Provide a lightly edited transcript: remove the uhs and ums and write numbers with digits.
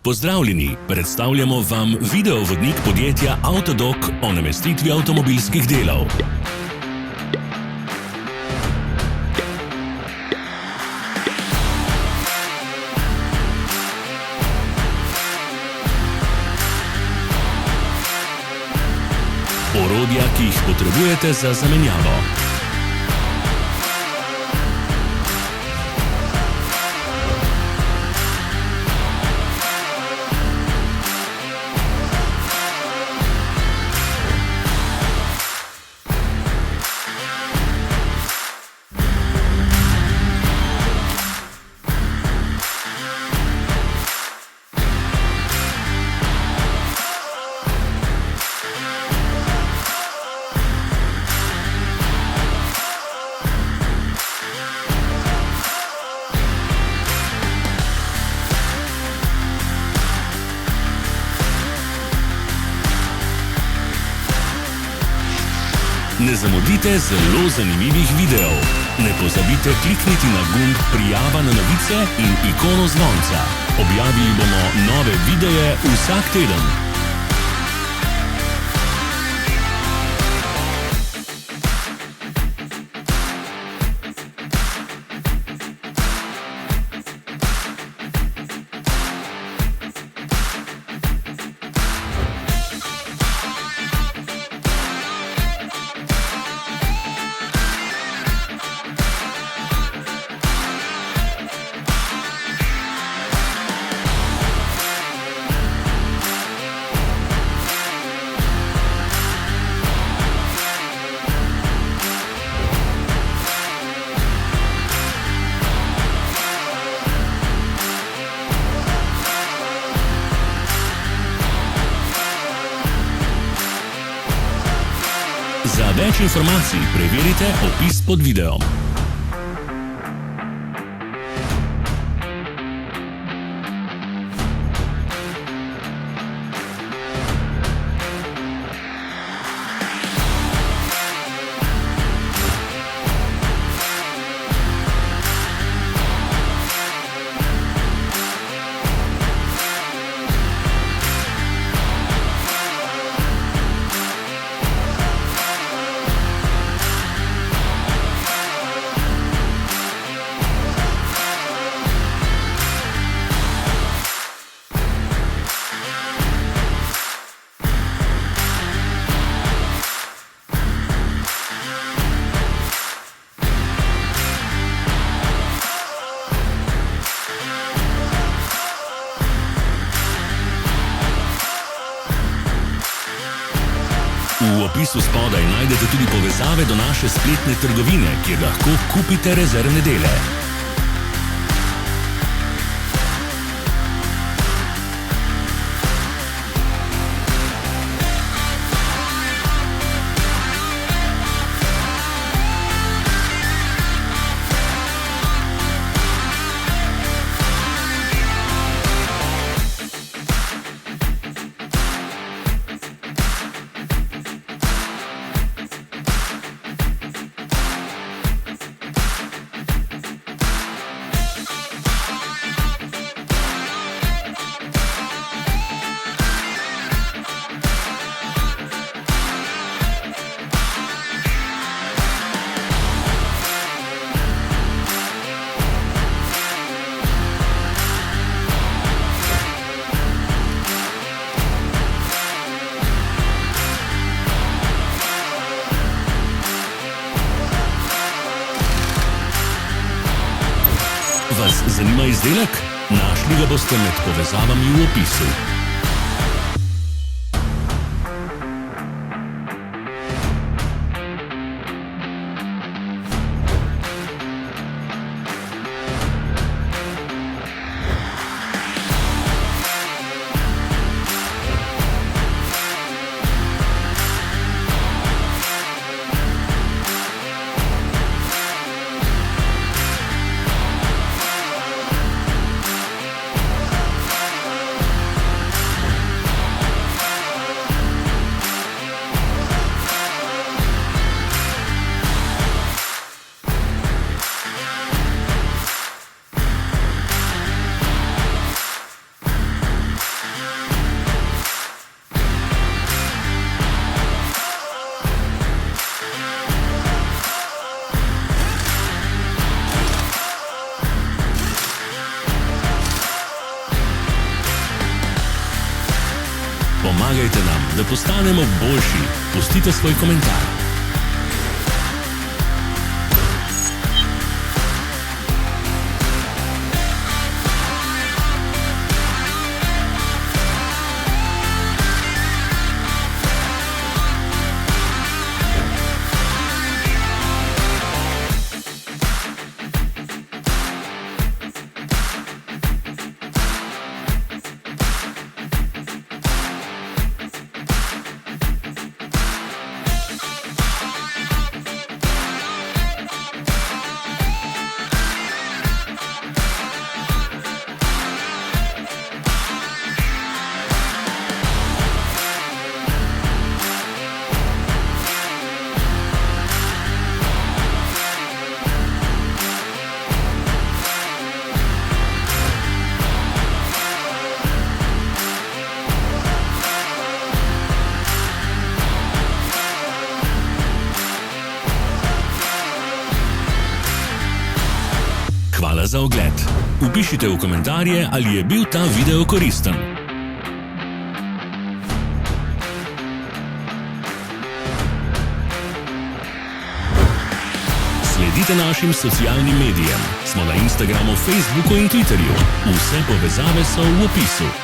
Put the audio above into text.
Pozdravljeni, predstavljamo vam videovodnik podjetja Avtodok o namestitvi avtomobilskih delov. Orodja, ki jih potrebujete za zamenjavo. Ne zamudite zelo zanimivih videov. Ne pozabite klikniti na gumb Prijava na novice in ikono zvonca. Objavili bomo nove videe vsak teden. Za več informacij preverite opis pod videom. V opisu spodaj najdete tudi povezave do naše spletne trgovine, kjer lahko kupite rezervne dele. Vas zanima izdelek? Našli ga boste med povezavami v opisu. Pomagajte nam, da postanemo boljši. Pustite svoj komentar. Hvala za ogled. Vpišite v komentarje, ali je bil ta video koristen. Sledite našim socialnim medijem. Smo na Instagramu, Facebooku in Twitterju. Vse povezave so v opisu.